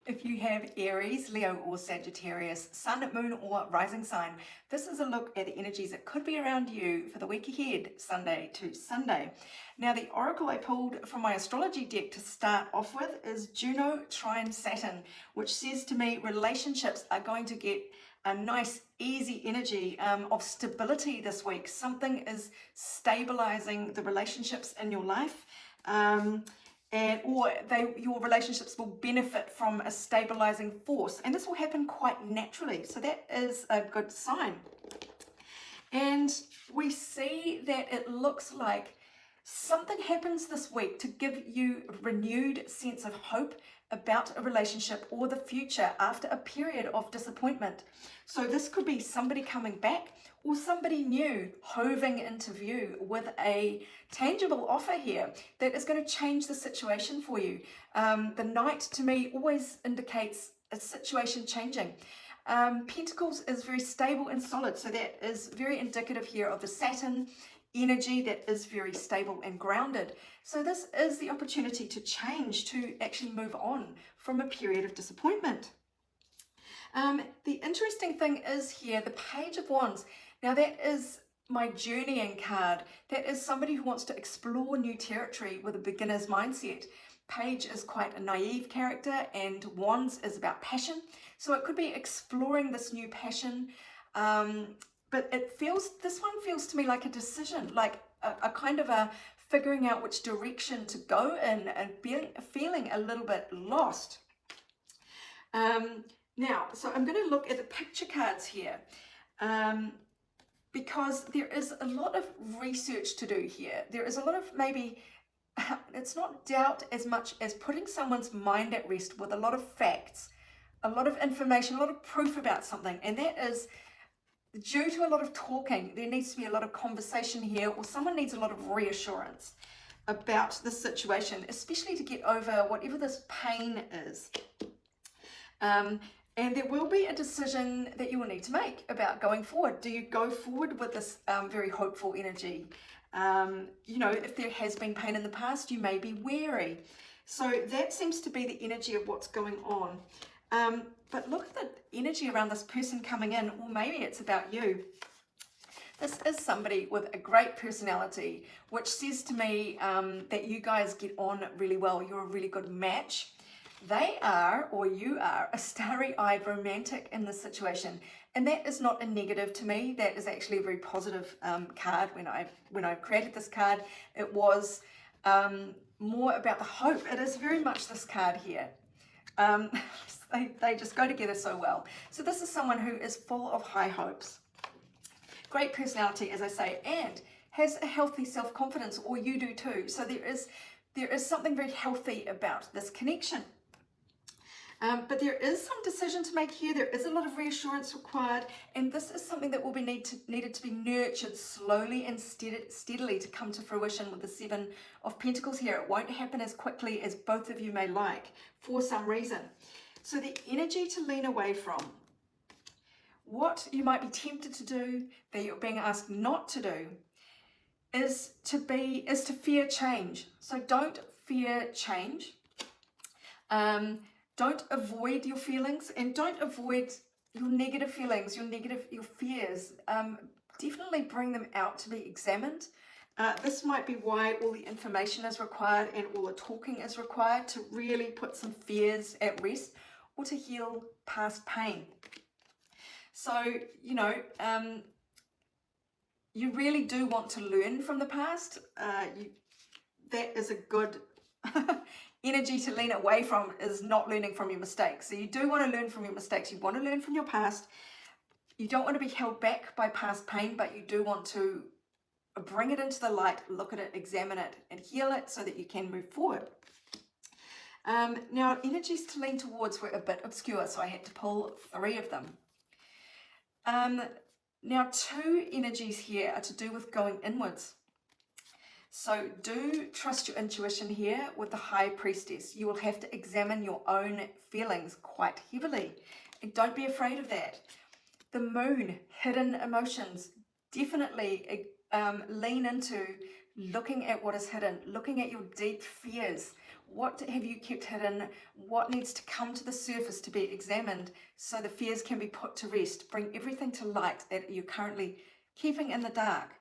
If you have Aries, Leo or Sagittarius, Sun, Moon or Rising sign, this is a look at the energies that could be around you for the week ahead, Sunday to Sunday. Now the oracle I pulled from my astrology deck to start off with is Juno trine Saturn, which says to me relationships are going to get a nice easy energy of stability this week. Something is stabilizing the relationships in your life. Your relationships will benefit from a stabilizing force, and this will happen quite naturally, so that is a good sign. And we see that it looks like something happens this week to give you a renewed sense of hope about a relationship or the future after a period of disappointment. So this could be somebody coming back or somebody new hoving into view with a tangible offer here that is going to change the situation for you. The Knight to me always indicates a situation changing. Pentacles is very stable and solid, so that is very indicative here of the Saturn energy that is very stable and grounded. So this is the opportunity to change, to actually move on from a period of disappointment. The interesting thing is here, the Page of Wands. Now that is my journeying card. That is somebody who wants to explore new territory with a beginner's mindset. Page is quite a naive character, and Wands is about passion. So it could be exploring this new passion, but this one feels to me like a decision, like a kind of a figuring out which direction to go in and feeling a little bit lost. Now, so I'm going to look at the picture cards here. Because there is a lot of research to do here. There is a lot of maybe, it's not doubt as much as putting someone's mind at rest with a lot of facts, a lot of information, a lot of proof about something. And that is due to a lot of talking. There needs to be a lot of conversation here, or someone needs a lot of reassurance about the situation, especially to get over whatever this pain is. And there will be a decision that you will need to make about going forward. Do you go forward with this very hopeful energy? If there has been pain in the past, you may be wary. So that seems to be the energy of what's going on. But look at the energy around this person coming in, or maybe it's about you. This is somebody with a great personality, which says to me that you guys get on really well. You're a really good match. They are, or you are, a starry-eyed romantic in this situation, and that is not a negative to me. That is actually a very positive card. When I created this card, it was more about the hope. It is very much this card here. They just go together so well. So this is someone who is full of high hopes, great personality, as I say, and has a healthy self-confidence, or you do too. So there is something very healthy about this connection. But there is some decision to make here. There is a lot of reassurance required, and this is something that will be needed to be nurtured slowly and steadily to come to fruition with the Seven of Pentacles here. It won't happen as quickly as both of you may like for some reason. So the energy to lean away from, what you might be tempted to do that you're being asked not to do, is to fear change. So don't fear change. Don't avoid your feelings, and don't avoid your negative feelings, your fears. Definitely bring them out to be examined. This might be why all the information is required and all the talking is required, to really put some fears at rest or to heal past pain. So, you really do want to learn from the past. That is a good energy to lean away from, is not learning from your mistakes. So you do want to learn from your mistakes. You want to learn from your past. You don't want to be held back by past pain, but you do want to bring it into the light, look at it, examine it, and heal it so that you can move forward. Now, energies to lean towards were a bit obscure, so I had to pull 3 of them. Now, 2 energies here are to do with going inwards. So do trust your intuition here with the High Priestess. You will have to examine your own feelings quite heavily, and don't be afraid of that. The Moon, hidden emotions, definitely lean into looking at what is hidden, looking at your deep fears. What have you kept hidden? What needs to come to the surface to be examined so the fears can be put to rest? Bring everything to light that you're currently keeping in the dark.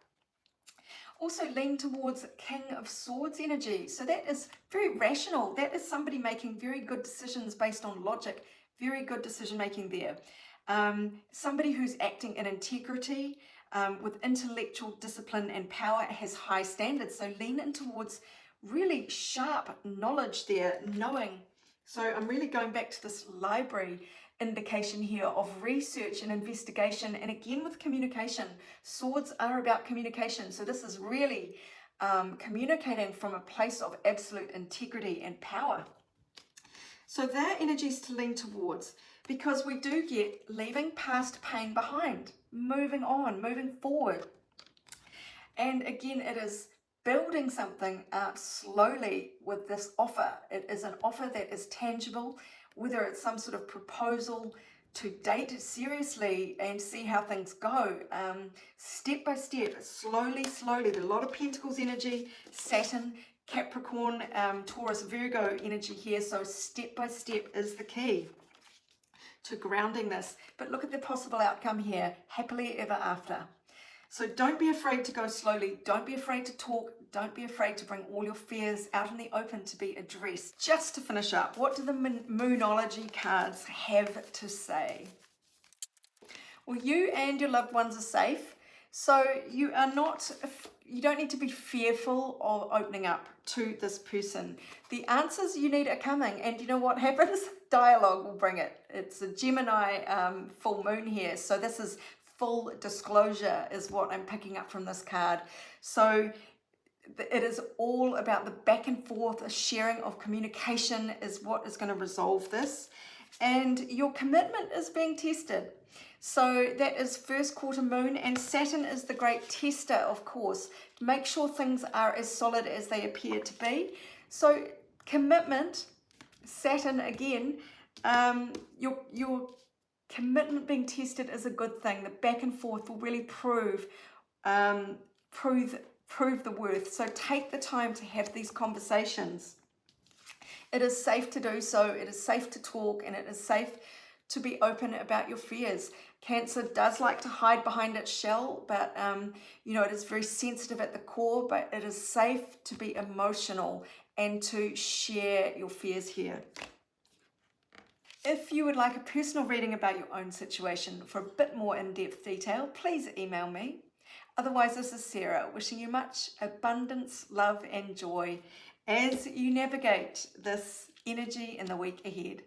Also lean towards King of Swords energy. So that is very rational. That is somebody making very good decisions based on logic. Very good decision making there. Somebody who's acting in integrity, with intellectual discipline and power, has high standards. So lean in towards really sharp knowledge there, knowing. So I'm really going back to this library indication here of research and investigation, and again with communication. Swords are about communication, so this is really communicating from a place of absolute integrity and power. So they're energies to lean towards, because we do get leaving past pain behind, moving on, moving forward. And again, it is building something slowly with this offer. It is an offer that is tangible, whether it's some sort of proposal to date seriously and see how things go, step by step, slowly. There's a lot of Pentacles energy, Saturn, Capricorn, Taurus, Virgo energy here. So step by step is the key to grounding this. But look at the possible outcome here, happily ever after. So don't be afraid to go slowly. Don't be afraid to talk. Don't be afraid to bring all your fears out in the open to be addressed. Just to finish up, what do the Moonology cards have to say? Well, you and your loved ones are safe. So you don't need to be fearful of opening up to this person. The answers you need are coming. And you know what happens? Dialogue will bring it. It's a Gemini full moon here. So this is full disclosure is what I'm picking up from this card. So it is all about the back and forth, a sharing of communication is what is going to resolve this. And your commitment is being tested. So that is first quarter moon, and Saturn is the great tester, of course. Make sure things are as solid as they appear to be. So commitment, Saturn again, your commitment being tested is a good thing. The back and forth will really prove the worth. So take the time to have these conversations. It is safe to do so. It is safe to talk, and it is safe to be open about your fears. Cancer does like to hide behind its shell, but it is very sensitive at the core, but it is safe to be emotional and to share your fears here. If you would like a personal reading about your own situation for a bit more in-depth detail, please email me. Otherwise, this is Sarah, wishing you much abundance, love, and joy as you navigate this energy in the week ahead.